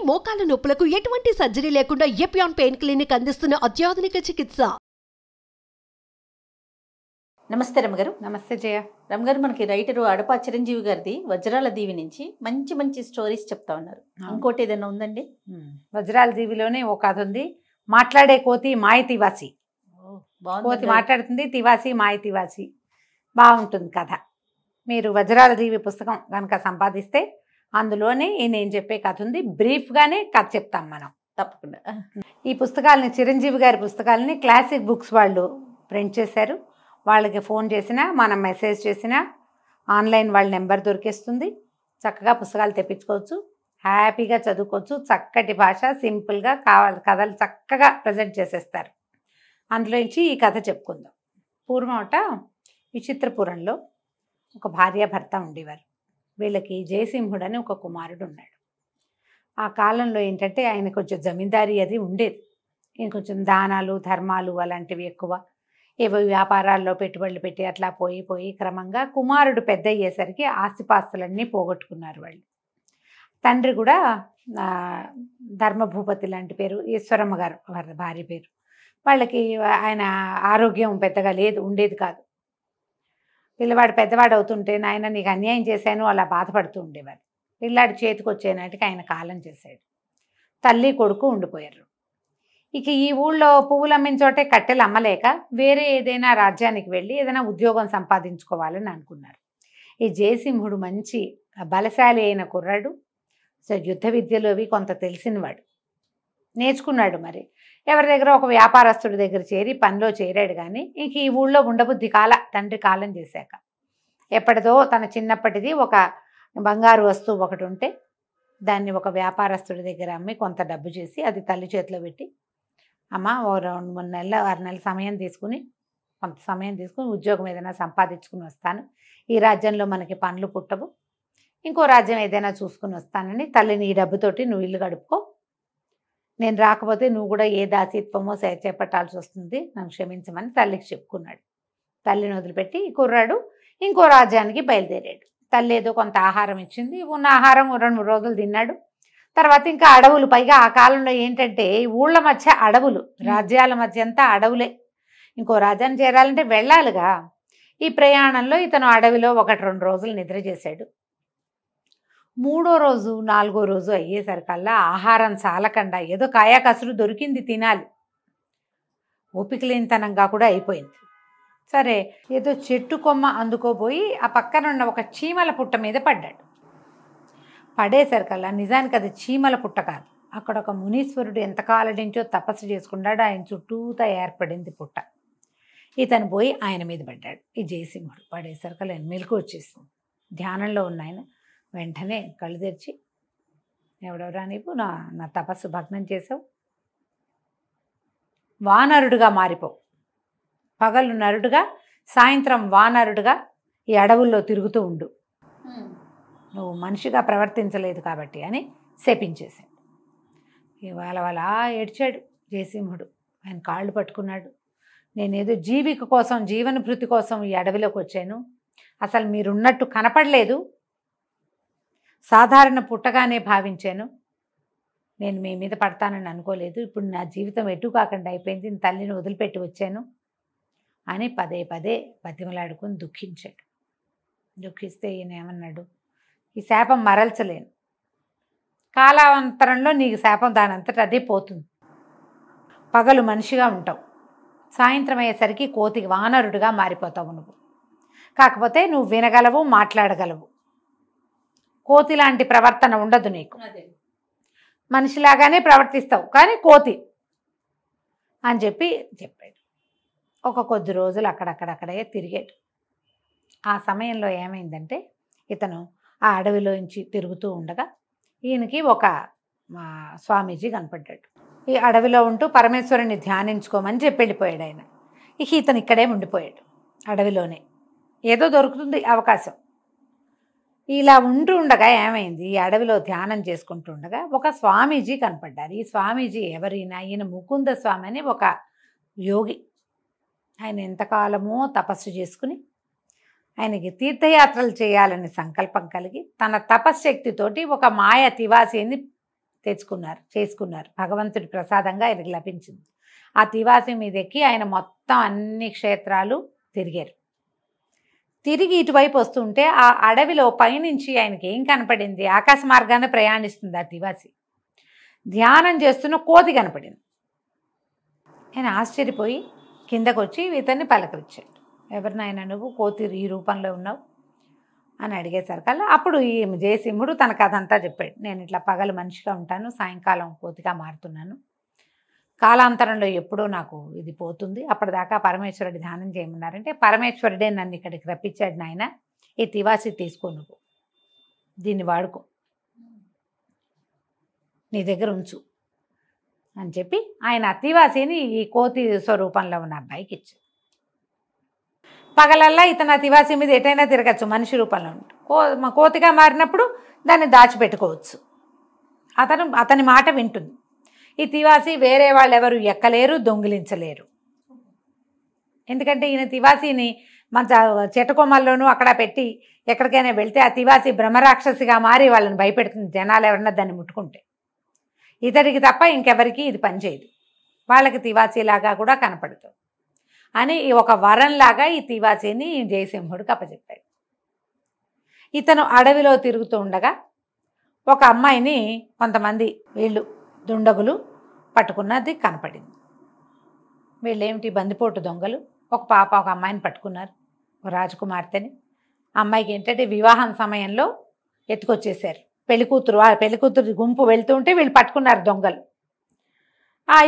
మోకాల నొప్పులకు ఎటువంటి సర్జరీ లేకుండా ఎపియాన్ పెయిన్ క్లినిక్ అందిస్తున్న అత్యాధునిక చికిత్స. నమస్తే రమగారు. నమస్తే జయ. రమగారు, మనకి రైటరు అడపా చిరంజీవి గారిది వజ్రాల దీవి నుంచి మంచి మంచి స్టోరీస్ చెప్తా ఉన్నారు. ఇంకోటి ఏదైనా ఉందండి? వజ్రాల దీవిలోనే ఒక కథ ఉంది. మాట్లాడే కోతి మాయ తివాసి. కోతి మాట్లాడుతుంది, తివాసి మాయ తివాసి. బాగుంటుంది కథ. మీరు వజ్రాల దీవి పుస్తకం కనుక సంపాదిస్తే అందులోనే నేను చెప్పే కథ ఉంది. బ్రీఫ్గానే కథ చెప్తాం మనం. తప్పకుండా. ఈ పుస్తకాలని, చిరంజీవి గారి పుస్తకాలని క్లాసిక్ బుక్స్ వాళ్ళు ప్రింట్ చేశారు. వాళ్ళకి ఫోన్ చేసినా, మనం మెసేజ్ చేసినా ఆన్లైన్ వాళ్ళ నెంబర్ దొరికేస్తుంది. చక్కగా పుస్తకాలు తెప్పించుకోవచ్చు, హ్యాపీగా చదువుకోవచ్చు. చక్కటి భాష, సింపుల్గా కావాలి కథలు చక్కగా ప్రజెంట్ చేసేస్తారు. అందులోంచి ఈ కథ చెప్పుకుందాం. పూర్వమట విచిత్రపురంలో ఒక భార్యాభర్త ఉండేవారు. వీళ్ళకి జయసింహుడు అని ఒక కుమారుడు ఉన్నాడు. ఆ కాలంలో ఏంటంటే ఆయన కొంచెం జమీందారీ అది ఉండేది. ఇంకొంచెం దానాలు ధర్మాలు అలాంటివి ఎక్కువ. ఏవో వ్యాపారాల్లో పెట్టుబడులు పెట్టి అట్లా పోయి క్రమంగా కుమారుడు పెద్ద అయ్యేసరికి ఆస్తిపాస్తులన్నీ పోగొట్టుకున్నారు వాళ్ళు. తండ్రి కూడా ధర్మభూపతి లాంటి పేరు, ఈశ్వరమ్మ గారు వారి భార్య పేరు. వాళ్ళకి ఆయన ఆరోగ్యం పెద్దగా ఉండేది కాదు. పిల్లవాడు పెద్దవాడు అవుతుంటే నాయన నీకు అన్యాయం చేశాను అలా బాధపడుతూ ఉండేవారు. పిల్లాడి చేతికి వచ్చేనాటికి ఆయన కాలం చేశాడు. తల్లి కొడుకు ఉండిపోయారు. ఇక ఈ ఊళ్ళో పువ్వులు అమ్మిన చోటే కట్టెలు అమ్మలేక వేరే ఏదైనా రాజ్యానికి వెళ్ళి ఏదైనా ఉద్యోగం సంపాదించుకోవాలని అనుకున్నారు. ఈ జయసింహుడు మంచి బలశాలి అయిన కుర్రాడు. సో యుద్ధ విద్యలు అవి కొంత తెలిసినవాడు, నేర్చుకున్నాడు. మరి ఎవరి దగ్గర ఒక వ్యాపారస్తుడి దగ్గర చేరి పనిలో చేరాడు. కానీ ఇంక ఈ ఊళ్ళో ఉండబుద్ధి తండ్రి కాలం చేశాక ఎప్పటిదో తన చిన్నప్పటిది ఒక బంగారు వస్తువు ఒకటి ఉంటే దాన్ని ఒక వ్యాపారస్తుడి దగ్గర అమ్మి కొంత డబ్బు చేసి అది తల్లి చేతిలో పెట్టి, అమ్మ ఓ 2-3 నెలలు 6 నెలల సమయం తీసుకుని కొంత సమయం తీసుకుని ఉద్యోగం ఏదైనా సంపాదించుకుని వస్తాను. ఈ రాజ్యంలో మనకి పనులు పుట్టవు, ఇంకో రాజ్యం ఏదైనా చూసుకుని వస్తానని తల్లిని ఈ డబ్బుతోటి నువ్వు ఇల్లు గడుపుకో, నేను రాకపోతే నువ్వు కూడా ఏ దాసీత్వమో చేపట్టాల్సి వస్తుంది, నన్ను క్షమించమని తల్లికి చెప్పుకున్నాడు. తల్లిని వదిలిపెట్టి కుర్రాడు ఇంకో రాజ్యానికి బయలుదేరాడు. తల్లి ఏదో కొంత ఆహారం ఇచ్చింది. ఉన్న ఆహారం 2-3 రోజులు తిన్నాడు. తర్వాత ఇంకా అడవులు, పైగా ఆ కాలంలో ఏంటంటే ఊళ్ళ మధ్య అడవులు, రాజ్యాల మధ్య అంతా అడవులే. ఇంకో రాజ్యాన్ని చేరాలంటే వెళ్ళాలిగా. ఈ ప్రయాణంలో ఇతను అడవిలో 1-2 రోజులు నిద్ర చేశాడు. 3వ రోజు 4వ రోజు అయ్యేసరికల్లా ఆహారం చాలకుండా ఏదో కాయా కసురు దొరికింది తినాలి, ఓపిక లేనితనంగా కూడా అయిపోయింది. సరే ఏదో చెట్టు కొమ్మ అందుకోబోయి ఆ పక్కన ఉన్న ఒక చీమల పుట్ట మీద పడ్డాడు. పడేసరికల్లా నిజానికి అది చీమల పుట్ట కాదు, అక్కడ ఒక మునీశ్వరుడు ఎంతకాలం నుంచో తపస్సు చేసుకున్నాడు. ఆయన చుట్టూతా ఏర్పడింది పుట్ట. ఇతను పోయి ఆయన మీద పడ్డాడు. ఈ జయసింహుడు పడేసరికల్లా మెలకు వచ్చేసింది. ధ్యానంలో ఉన్న ఆయన వెంటనే కళ్ళు తెరిచి, ఎవడెవరా నీవు, నా తపస్సు భగ్నం చేసావు, వానరుడుగా మారిపోవు, పగలు నరుడుగా సాయంత్రం వానరుడుగా ఈ అడవుల్లో తిరుగుతూ ఉండు, నువ్వు మనిషిగా ప్రవర్తించలేదు కాబట్టి అని శపించేశాడు. ఇవాళ వాళ్ళ ఏడ్చాడు జయసింహుడు. ఆయన కాళ్ళు పట్టుకున్నాడు. నేనేదో జీవిక కోసం, జీవనభృతి కోసం ఈ అడవిలోకి వచ్చాను, అసలు మీరున్నట్టు కనపడలేదు, సాధారణ పుట్టగానే భావించాను, నేను మీ మీద పడతానని అనుకోలేదు, ఇప్పుడు నా జీవితం ఎటు కాకుండా అయిపోయింది, తల్లిని వదిలిపెట్టి వచ్చాను అని పదే బతిమలాడుకుని దుఃఖించాడు. దుఃఖిస్తే ఈయన ఏమన్నాడు, ఈ శాపం మరల్చలేను, కాలాంతరంలో నీకు శాపం దానంతట అదే పోతుంది, పగలు మనిషిగా ఉంటావు, సాయంత్రం అయ్యేసరికి కోతికి వానరుడుగా మారిపోతావు నువ్వు, కాకపోతే నువ్వు వినగలవు, మాట్లాడగలవు, కోతి లాంటి ప్రవర్తన ఉండదు నీకు, మనిషిలాగానే ప్రవర్తిస్తావు కానీ కోతి అని చెప్పాడు. ఒక కొద్ది రోజులు అక్కడక్కడే తిరిగాడు. ఆ సమయంలో ఏమైందంటే ఇతను ఆ అడవిలోంచి తిరుగుతూ ఉండగా ఈయనకి ఒక స్వామీజీ కనపడ్డాడు. ఈ అడవిలో ఉంటూ పరమేశ్వరుని ధ్యానించుకోమని చెప్పి వెళ్ళిపోయాడు ఆయన. ఇతను ఇక్కడే ఉండిపోయాడు అడవిలోనే. ఏదో దొరుకుతుంది అవకాశం. ఇలా ఉంటూ ఉండగా ఏమైంది, ఈ అడవిలో ధ్యానం చేసుకుంటూ ఉండగా ఒక స్వామీజీ కనపడ్డారు. ఈ స్వామీజీ ఎవరైనా, ఈయన ముకుంద స్వామి అని ఒక యోగి. ఆయన ఎంతకాలమో తపస్సు చేసుకుని ఆయనకి తీర్థయాత్రలు చేయాలని సంకల్పం కలిగి తన తపశ్శక్తితోటి ఒక మాయ తివాసిని చేసుకున్నారు. భగవంతుడి ప్రసాదంగా ఆయనకి లభించింది. ఆ తివాసి మీద ఎక్కి ఆయన మొత్తం అన్ని క్షేత్రాలు తిరిగారు. తిరిగి ఇటువైపు వస్తుంటే ఆ అడవిలో పైనుంచి ఆయనకి ఏం కనపడింది? ఆకాశ మార్గాన ప్రయాణిస్తుంది ఆ తివాసి. ధ్యానం చేస్తున్న కోతి కనపడింది. ఆయన ఆశ్చర్యపోయి కిందకు వచ్చి ఇతన్ని పలకరించాడు. ఎవరినైనా నువ్వు కోతి ఈ రూపంలో ఉన్నావు అని అడిగేసరికల్లా అప్పుడు ఈ జయసింహుడు తన కథ అంతా చెప్పాడు. నేను ఇట్లా పగలు మనిషిగా ఉంటాను, సాయంకాలం కోతిగా మారుతున్నాను. కాలాంతరంలో ఎప్పుడూ నాకు ఇది పోతుంది. అప్పటిదాకా పరమేశ్వరుడి ధ్యానం చేయమన్నారంటే పరమేశ్వరుడే నన్ను ఇక్కడికి రప్పించాడు. నాయన ఈ తివాసి తీసుకో, నువ్వు దీన్ని వాడుకో, నీ దగ్గర ఉంచు అని చెప్పి ఆయన తివాసిని ఈ కోతి స్వరూపంలో ఉన్న అబ్బాయికి ఇచ్చాడు. పగలల్లా ఇతను ఆ తివాసి మీద ఎటైనా తిరగచ్చు, మనిషి రూపంలో ఉంటుంది. కోతిగా మారినప్పుడు దాన్ని దాచిపెట్టుకోవచ్చు. అతని మాట వింటుంది. ఈ తివాసి వేరే వాళ్ళు ఎవరు ఎక్కలేరు, దొంగిలించలేరు. ఎందుకంటే ఈయన తివాసిని మన చెట్టుకొమ్మల్లోనూ అక్కడ పెట్టి ఎక్కడికైనా వెళ్తే ఆ తివాసి బ్రహ్మరాక్షసిగా మారి వాళ్ళని భయపెడుతుంది, జనాలు ఎవరన్నా దాన్ని ముట్టుకుంటే. ఇతడికి తప్ప ఇంకెవరికి ఇది పనిచేయదు, వాళ్ళకి తివాసీలాగా కూడా కనపడుతుంది అని ఒక వరంలాగా ఈ తివాసీని జయసింహుడికి అప్పచెప్పాడు. ఇతను అడవిలో తిరుగుతూ ఉండగా ఒక అమ్మాయిని కొంతమంది వీళ్ళు దుండగులు పట్టుకున్నది కనపడింది. వీళ్ళేమిటి బందిపోటు దొంగలు. ఒక అమ్మాయిని పట్టుకున్నారు, ఒక రాజకుమార్తెని. అమ్మాయికి ఏంటంటే వివాహం సమయంలో ఎత్తుకొచ్చేసారు. పెళ్లికూతురు గుంపు వెళ్తుంటే వీళ్ళు పట్టుకున్నారు దొంగలు.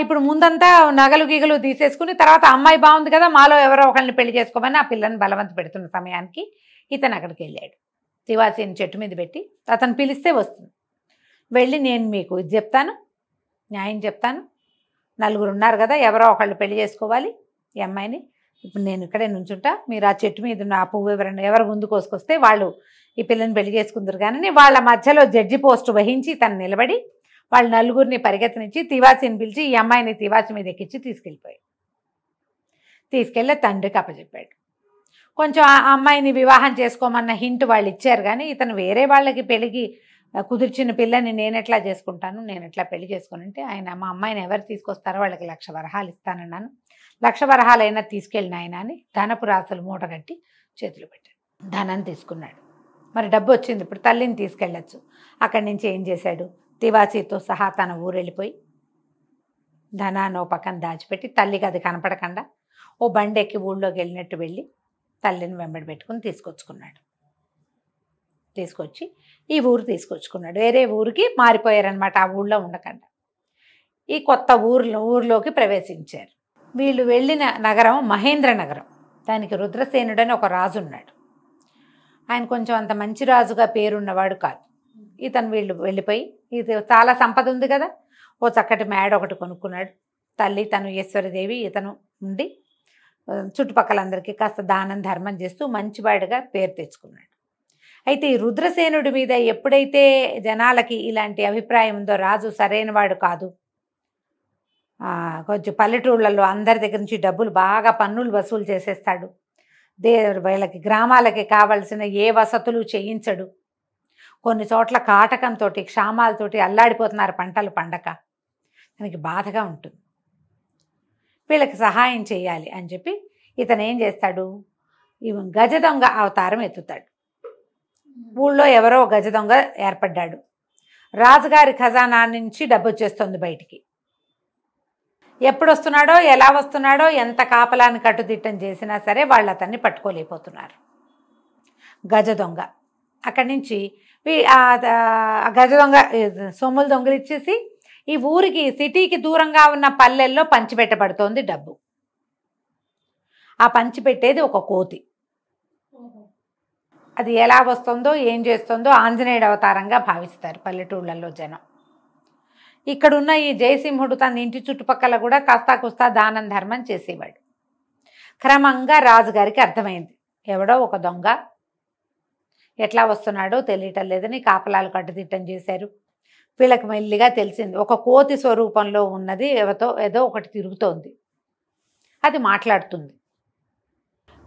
ఇప్పుడు ముందంతా నగలు గీగలు తీసేసుకుని తర్వాత అమ్మాయి బాగుంది కదా, మాలో ఎవరో ఒకరిని పెళ్లి చేసుకోమని ఆ పిల్లని బలవంత పెడుతున్న సమయానికి ఇతను అక్కడికి వెళ్ళాడు. తివాసీని చెట్టు మీద పెట్టి అతను పిలిస్తే వస్తుంది. వెళ్ళి నేను మీకు ఇది చెప్తాను, న్యాయం చెప్తాను, నలుగురు ఉన్నారు కదా, ఎవరో ఒకళ్ళు పెళ్లి చేసుకోవాలి ఈ అమ్మాయిని. ఇప్పుడు నేను ఇక్కడే నుంచుంటా, మీరు ఆ చెట్టు మీద ఉన్న ఆ పువ్వు ఎవరు ముందు కోసుకొస్తే వాళ్ళు ఈ పిల్లని పెళ్లి చేసుకుందరు. కానీ వాళ్ళ మధ్యలో జడ్జి పోస్టు వహించి తను నిలబడి వాళ్ళ నలుగురిని పరిగెత్తనిచ్చి తివాసిని పిలిచి ఈ అమ్మాయిని తివాసి మీద ఎక్కించి తీసుకెళ్ళి తండ్రికి అప్పచెప్పాడు. కొంచెం ఆ అమ్మాయిని వివాహం చేసుకోమన్న హింట్ వాళ్ళు ఇచ్చారు. కానీ ఇతను వేరే వాళ్ళకి పెళ్ళికి కుదిర్చిన పిల్లని నేను ఎట్లా చేసుకుంటాను, నేను ఎట్లా పెళ్లి చేసుకోనంటే ఆయన మా అమ్మాయిని ఎవరు తీసుకొస్తారో వాళ్ళకి 1,00,000 వరహాలు ఇస్తానన్నాను, 1,00,000 వరహాలైనా తీసుకెళ్ళిన ఆయన అని ధనపు రాసులు మూట కట్టి చేతులు పెట్టాడు. ధనాన్ని తీసుకున్నాడు. మరి డబ్బు వచ్చింది, ఇప్పుడు తల్లిని తీసుకెళ్ళచ్చు. అక్కడి నుంచి ఏం చేశాడు, తివాసీతో సహా తన ఊరు వెళ్ళిపోయి ధనాన్ని ఓ పక్కన దాచిపెట్టి తల్లికి అది కనపడకుండా ఓ బండెక్కి ఊళ్ళోకి వెళ్ళినట్టు వెళ్ళి తల్లిని వెంబడి పెట్టుకుని తీసుకొచ్చి ఈ ఊరు తీసుకొచ్చుకున్నాడు. వేరే ఊరికి మారిపోయారనమాట, ఆ ఊళ్ళో ఉండకుండా ఈ కొత్త ఊర్లోకి ప్రవేశించారు. వీళ్ళు వెళ్ళిన నగరం మహేంద్ర నగరం. దానికి రుద్రసేనుడని ఒక రాజు ఉన్నాడు. ఆయన కొంచెం అంత మంచి రాజుగా పేరున్నవాడు కాదు. వీళ్ళు వెళ్ళిపోయి ఇది చాలా సంపద ఉంది కదా, ఓ చక్కటి మేడ ఒకటి కొనుక్కున్నాడు. తల్లి తను ఈశ్వరదేవి, ఇతను ఉండి చుట్టుపక్కలందరికీ కాస్త దానం ధర్మం చేస్తూ మంచివాడిగా పేరు తెచ్చుకున్నాడు. అయితే ఈ రుద్రసేనుడి మీద ఎప్పుడైతే జనాలకి ఇలాంటి అభిప్రాయం ఉందో, రాజు సరైనవాడు కాదు, కొంచెం పల్లెటూళ్ళల్లో అందరి దగ్గర నుంచి డబ్బులు బాగా పన్నులు వసూలు చేసేస్తాడు, వీళ్ళకి గ్రామాలకి కావలసిన ఏ వసతులు చేయించడు, కొన్ని చోట్ల కాటకంతో క్షామాలతోటి అల్లాడిపోతున్నారు పంటలు పండక, దానికి బాధగా ఉంటుంది. వీళ్ళకి సహాయం చేయాలి అని చెప్పి ఇతను ఏం చేస్తాడు, ఈ గజ దొంగ అవతారం ఎత్తుతాడు. ఊళ్ళో ఎవరో గజ దొంగ ఏర్పడ్డాడు. రాజుగారి ఖజానా నుంచి డబ్బు వచ్చేస్తుంది బయటికి. ఎప్పుడు వస్తున్నాడో, ఎలా వస్తున్నాడో, ఎంత కాపలాన్ని కట్టుదిట్టం చేసినా సరే వాళ్ళు అతన్ని పట్టుకోలేకపోతున్నారు. గజ దొంగ అక్కడి నుంచి గజ దొంగ సొమ్ములు దొంగలిచ్చేసి ఈ ఊరికి సిటీకి దూరంగా ఉన్న పల్లెల్లో పంచిపెట్టబడుతోంది డబ్బు. ఆ పంచిపెట్టేది ఒక కోతి. అది ఎలా వస్తుందో ఏం చేస్తుందో ఆంజనేయుడు అవతారంగా భావిస్తారు పల్లెటూళ్ళల్లో జనం. ఇక్కడున్న ఈ జయసింహుడు తన ఇంటి చుట్టుపక్కల కూడా కాస్తా కుస్తా దానం ధర్మం చేసేవాడు. క్రమంగా రాజుగారికి అర్థమైంది, ఎవడో ఒక దొంగ ఎట్లా వస్తున్నాడో తెలియటం లేదని కాపలాలు కట్టుదిట్టం చేశారు. వీళ్ళకి మెల్లిగా తెలిసింది, ఒక కోతి స్వరూపంలో ఉన్నది ఏదో ఒకటి తిరుగుతోంది, అది మాట్లాడుతుంది.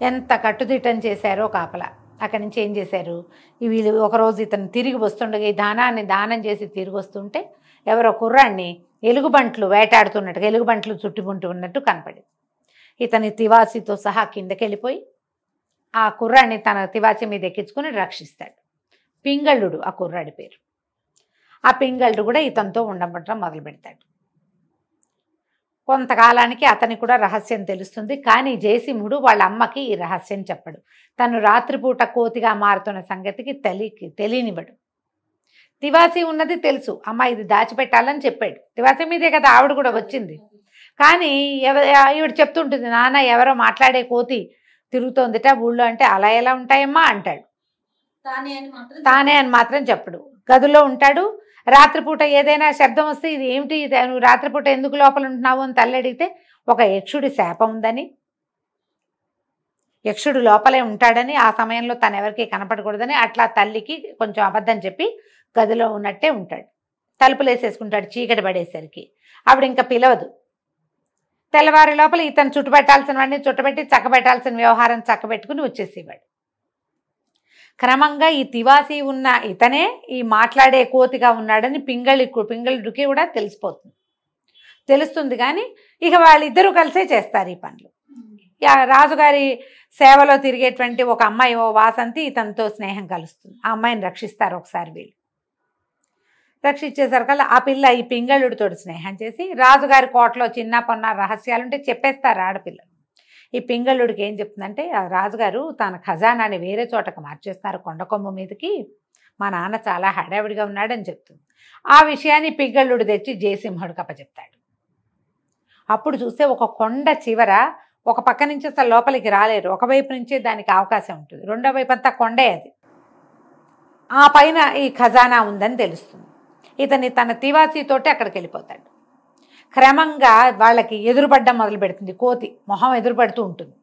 ఎంత కట్టుదిట్టం చేశారో కాపలా. అక్కడి నుంచి ఏం చేశారు, వీళ్ళు ఒకరోజు ఇతను తిరిగి వస్తుండగా ఈ దానాన్ని దానం చేసి తిరిగి వస్తుంటే ఎవరో కుర్రాన్ని ఎలుగుబంట్లు వేటాడుతున్నట్టుగా ఎలుగుబంట్లు చుట్టుముంటూ ఉన్నట్టు కనపడింది. ఇతని తివాసీతో సహా కిందకెళ్ళిపోయి ఆ కుర్రాన్ని తన తివాసీ మీద ఎక్కించుకుని రక్షిస్తాడు. పింగళుడు ఆ కుర్రాడి పేరు. ఆ పింగళుడు కూడా ఇతనితో ఉండబట్టడం మొదలు పెడతాడు. కొంతకాలానికి అతనికి కూడా రహస్యం తెలుస్తుంది. కానీ జయసింహుడు వాళ్ళ అమ్మకి ఈ రహస్యం చెప్పడు. తను రాత్రిపూట కోతిగా మారుతున్న సంగతికి తెలియనివ్వడు. తివాసీ ఉన్నది తెలుసు, అమ్మ ఇది దాచిపెట్టాలని చెప్పాడు. తివాసీ మీదే కదా ఆవిడ కూడా వచ్చింది. కానీ ఈవిడ చెప్తుంటుంది, నాన్న ఎవరో మాట్లాడే కోతి తిరుగుతోందిట ఊళ్ళో. అంటే అలా ఎలా ఉంటాయమ్మా అంటాడు. తానే అని మాత్రం చెప్పడు. గదిలో ఉంటాడు. రాత్రిపూట ఏదైనా శబ్దం వస్తే ఇది ఏమిటి, నువ్వు రాత్రిపూట ఎందుకు లోపల ఉంటున్నావు అని తల్లి అడిగితే ఒక యక్షుడి శాపం ఉందని, యక్షుడు లోపలే ఉంటాడని, ఆ సమయంలో తను ఎవరికి కనపడకూడదని అట్లా తల్లికి కొంచెం అబద్ధం చెప్పి గదిలో ఉన్నట్టే ఉంటాడు. తలుపులు వేసేసుకుంటాడు చీకటి పడేసరికి. ఆవిడ ఇంకా పిలవదు. తెల్లవారి లోపల ఇతను చుట్టుపెట్టాల్సినవన్నీ చుట్టబెట్టి చక్కబెట్టాల్సిన వ్యవహారం చక్కబెట్టుకుని వచ్చేసేవాడు. క్రమంగా ఈ తివాసీ ఉన్న ఇతనే ఈ మాట్లాడే కోతిగా ఉన్నాడని పింగళుడికి కూడా తెలుస్తుంది. కానీ ఇక వాళ్ళిద్దరూ కలిసే చేస్తారు ఈ పనులు. రాజుగారి సేవలో తిరిగేటువంటి ఒక అమ్మాయి, ఓ వాసంతి, ఇతనితో స్నేహం కలుస్తుంది. ఆ అమ్మాయిని రక్షిస్తారు ఒకసారి వీళ్ళు. రక్షించేసరికల్లా ఆ పిల్ల ఈ పింగళుడితో స్నేహం చేసి రాజుగారి కోటలో చిన్న పొన్న రహస్యాలుంటే చెప్పేస్తారు ఆడపిల్లలు. ఈ పింగళుడికి ఏం చెప్తుందంటే, ఆ రాజుగారు తన ఖజానాన్ని వేరే చోటకు మార్చేస్తున్నారు కొండకొమ్మ మీదకి, మా నాన్న చాలా హడావిడిగా ఉన్నాడని చెప్తుంది. ఆ విషయాన్ని పింగళుడు తెచ్చి జయసింహుడికి అప్పచెప్తాడు. అప్పుడు చూస్తే ఒక కొండ చివర ఒక పక్క నుంచి అసలు లోపలికి రాలేరు, ఒకవైపు నుంచే దానికి అవకాశం ఉంటుంది, రెండో వైపు అంతా కొండే అది. ఆ పైన ఈ ఖజానా ఉందని తెలుస్తుంది. ఇతని తన తివాసీతోటి అక్కడికి వెళ్ళిపోతాడు. క్రమంగా వాళ్ళకి ఎదురుపడ్డం మొదలు పెడుతుంది. కోతి మొహం ఎదురుపడుతూ ఉంటుంది.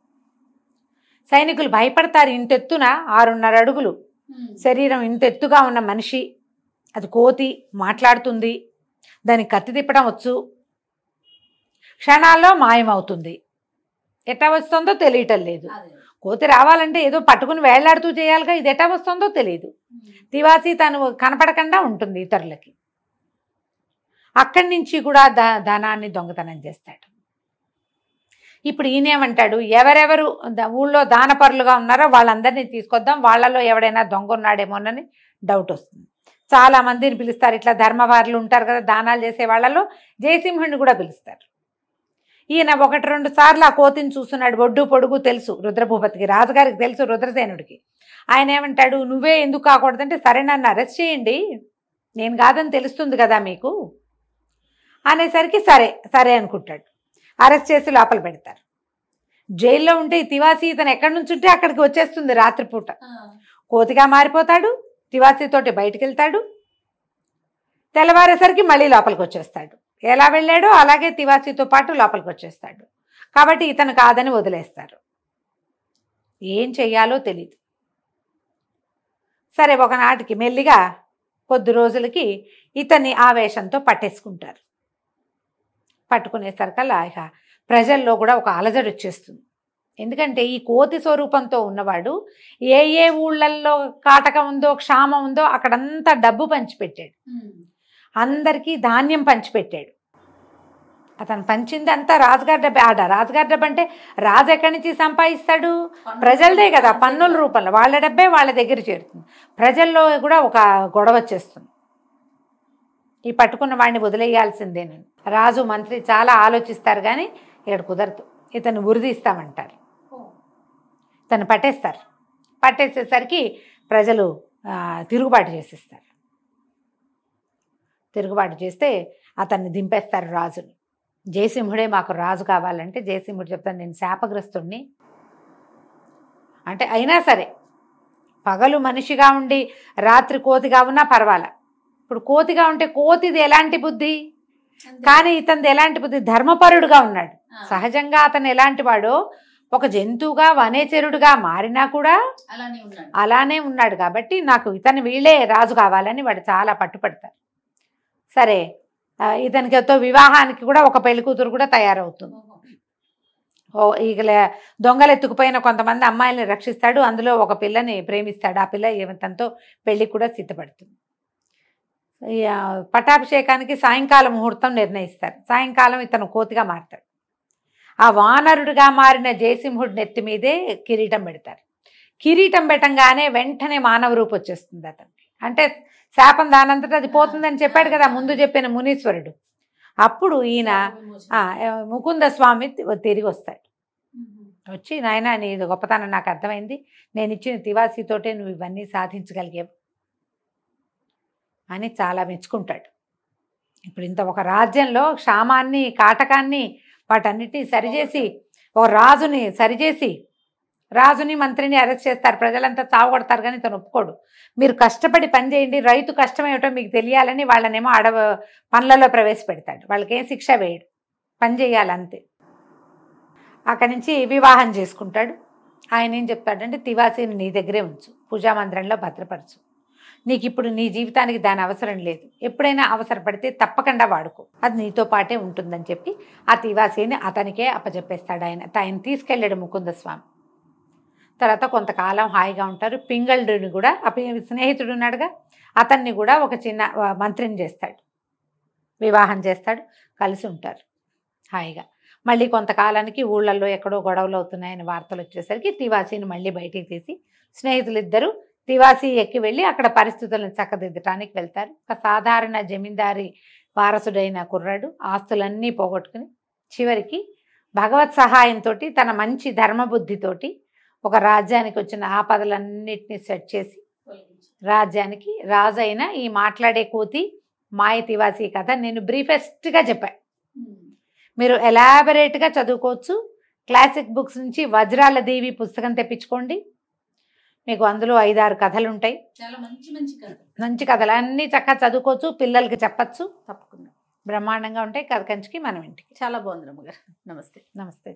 సైనికులు భయపడతారు. ఇంతెత్తున 6.5 అడుగులు శరీరం, ఇంతెత్తుగా ఉన్న మనిషి, అది కోతి, మాట్లాడుతుంది, దానికి కత్తి తిప్పడం వచ్చు, క్షణాల్లో మాయమవుతుంది. ఎట్టా వస్తుందో తెలియటం లేదు. కోతి రావాలంటే ఏదో పట్టుకుని వేళ్లాడుతూ చేయాలిగా, ఇది ఎట్టా వస్తుందో తెలియదు. తివాసీ తను కనపడకుండా ఉంటుంది ఇతరులకి. అక్కడి నుంచి కూడా ధనాన్ని దొంగతనం చేస్తాడు. ఇప్పుడు ఈయనేమంటాడు, ఎవరెవరు ఊళ్ళో దానపరులుగా ఉన్నారో వాళ్ళందరినీ తీసుకొద్దాం, వాళ్ళలో ఎవడైనా దొంగ ఉన్నాడేమోనని డౌట్ వస్తుంది. చాలా మందిని పిలుస్తారు. ఇట్లా ధర్మవారులు ఉంటారు కదా దానాలు చేసే వాళ్ళలో, జయసింహుడిని కూడా పిలుస్తారు. ఈయన 1-2 సార్లు ఆ కోతిని చూస్తున్నాడు. ఒడ్డు పొడుగు తెలుసు రుద్రభూపతికి, రాజుగారికి తెలుసు రుద్రసేనుడికి. ఆయన ఏమంటాడు, నువ్వే ఎందుకు కాకూడదంటే, సరే నన్ను అరెస్ట్ చేయండి, నేను కాదని తెలుస్తుంది కదా మీకు అనేసరికి సరే అనుకుంటాడు. అరెస్ట్ చేసి లోపల పెడతారు. జైల్లో ఉంటే ఈ తివాసీ ఇతను ఎక్కడి నుంచి ఉంటే అక్కడికి వచ్చేస్తుంది రాత్రిపూట. కోతిగా మారిపోతాడు, తివాసీతోటి బయటికి వెళ్తాడు, తెల్లవారేసరికి మళ్ళీ లోపలికి వచ్చేస్తాడు. ఎలా వెళ్ళాడో అలాగే తివాసీతో పాటు లోపలికి వచ్చేస్తాడు. కాబట్టి ఇతను కాదని వదిలేస్తారు. ఏం చెయ్యాలో తెలీదు. సరే, ఒకనాటికి మెల్లిగా కొద్ది రోజులకి ఇతన్ని ఆవేశంతో పట్టేసుకుంటారు. పట్టుకునేసరికల్లా ఇక ప్రజల్లో కూడా ఒక అలజడి వచ్చేస్తుంది. ఎందుకంటే ఈ కోతి స్వరూపంతో ఉన్నవాడు ఏ ఊళ్ళల్లో కాటకం ఉందో, క్షామం ఉందో అక్కడంతా డబ్బు పంచిపెట్టాడు, అందరికీ ధాన్యం పంచిపెట్టాడు. అతను పంచింది అంతా రాజుగారి డబ్బే. రాజుగారి డబ్బు అంటే రాజు ఎక్కడి నుంచి సంపాదిస్తాడు? ప్రజలదే కదా, పన్నుల రూపంలో వాళ్ళ డబ్బే వాళ్ళ దగ్గర చేరుతుంది. ప్రజల్లో కూడా ఒక గొడవ వచ్చేస్తుంది. ఈ పట్టుకున్న వాడిని వదిలేయాల్సిందేనని రాజు మంత్రి చాలా ఆలోచిస్తారు. కానీ ఇక్కడ కుదరదు, ఇతను ఉరిదీస్తామంటారు. ఇతను పట్టేస్తారు. పట్టేసేసరికి ప్రజలు తిరుగుబాటు చేసేస్తారు. తిరుగుబాటు చేస్తే అతన్ని దింపేస్తారు రాజుని. జయసింహుడే మాకు రాజు కావాలంటే జయసింహుడు చెప్తాను, నేను శాపగ్రస్తుడిని అంటే, అయినా సరే పగలు మనిషిగా ఉండి రాత్రి కోతిగా ఉన్నా పర్వాలా. ఇప్పుడు కోతిగా ఉంటే కోతిది ఎలాంటి బుద్ధి, కానీ ఇతనిది ఎలాంటి బుద్ధి, ధర్మపరుడుగా ఉన్నాడు. సహజంగా అతను ఎలాంటి వాడో, ఒక జంతువుగా వనేచరుడుగా మారినా కూడా అలానే ఉన్నాడు. కాబట్టి నాకు ఇతను వీళ్ళే రాజు కావాలని వాడు చాలా పట్టుపడతారు. సరే, ఇతనికితో వివాహానికి కూడా ఒక పెళ్లి కూతురు కూడా తయారవుతుంది. ఇక దొంగలు ఎత్తుకుపోయిన కొంతమంది అమ్మాయిల్ని రక్షిస్తాడు. అందులో ఒక పిల్లని ప్రేమిస్తాడు. ఆ పిల్ల తనతో పెళ్లి కూడా సిద్ధపడుతుంది. పట్టాభిషేకానికి సాయంకాలం ముహూర్తం నిర్ణయిస్తారు. సాయంకాలం ఇతను కోతిగా మారుతాడు. ఆ వానరుడిగా మారిన జయసింహుడి నెత్తి మీదే కిరీటం పెడతారు. కిరీటం పెట్టంగానే వెంటనే మానవ రూపు వచ్చేస్తుంది అతనికి. అంటే శాపం దానంతటా అది పోతుందని చెప్పాడు కదా ముందు చెప్పిన మునీశ్వరుడు. అప్పుడు ఈయన ముకుంద స్వామి తిరిగి వస్తాడు. వచ్చి నాయన నీ గొప్పతనం నాకు అర్థమైంది, నేను ఇచ్చిన తివాసీతోటే నువ్వు ఇవన్నీ సాధించగలిగావు అని చాలా మెచ్చుకుంటాడు. ఇప్పుడు ఇంత ఒక రాజ్యంలో క్షామాన్ని కాటకాన్ని వాటన్నిటినీ సరిచేసి ఒక రాజుని సరిచేసి రాజుని మంత్రిని అరెస్ట్ చేస్తారు, ప్రజలంతా చావగొడతారు, కానీ తను ఒప్పుకోడు. మీరు కష్టపడి పని చేయండి, రైతు కష్టం ఏమిటో మీకు తెలియాలని వాళ్ళనేమో పనులలో ప్రవేశపెడతాడు. వాళ్ళకేం శిక్ష వేయడు, పని చేయాలంతే. అక్కడి నుంచి వివాహం చేసుకుంటాడు. ఆయన ఏం చెప్తాడంటే తివాసీని నీ దగ్గరే ఉంచు, పూజామందిరంలో భద్రపరచు, నీకు ఇప్పుడు నీ జీవితానికి దాని అవసరం లేదు, ఎప్పుడైనా అవసరపడితే తప్పకుండా వాడుకో, అది నీతో పాటే ఉంటుందని చెప్పి ఆ తివాసీని అతనికే అప్పచెప్పేస్తాడు. ఆయన తీసుకెళ్ళాడు ముకుందస్వామి. తర్వాత కొంతకాలం హాయిగా ఉంటారు. పింగళుడిని కూడా స్నేహితుడు ఉన్నాడుగా, అతన్ని కూడా ఒక చిన్న మంత్రిని చేస్తాడు, వివాహం చేస్తాడు, కలిసి ఉంటారు హాయిగా. మళ్ళీ కొంతకాలానికి ఊళ్ళల్లో ఎక్కడో గొడవలు అవుతున్నాయని వార్తలు వచ్చేసరికి తివాసీని మళ్ళీ బయటికి తీసి స్నేహితులిద్దరూ తివాసీ ఎక్కి వెళ్ళి అక్కడ పరిస్థితులను చక్కదిద్దటానికి వెళ్తారు. ఒక సాధారణ జమీందారి వారసుడైన కుర్రాడు ఆస్తులన్నీ పోగొట్టుకుని చివరికి భగవత్ సహాయంతో తన మంచి ధర్మబుద్ధితోటి ఒక రాజ్యానికి వచ్చిన ఆపదలన్నిటినీ సెట్ చేసి రాజ్యానికి రాజు అయిన ఈ మాట్లాడే కోతి మాయ తివాసీ కథ నేను బ్రీఫెస్ట్గా చెప్పాను. మీరు ఎలాబరేట్గా చదువుకోవచ్చు. క్లాసిక్ బుక్స్ నుంచి వజ్రాల దేవి పుస్తకం తెప్పించుకోండి, మీకు అందులో 5-6 కథలు ఉంటాయి. చాలా మంచి కథలు అన్నీ చక్కగా చదువుకోవచ్చు, పిల్లలకి చెప్పచ్చు, తప్పకుండా బ్రహ్మాండంగా ఉంటాయి. కథ కంచికి మనం ఇంటికి. చాలా బాగుంది రమ్మగారు. నమస్తే. నమస్తే.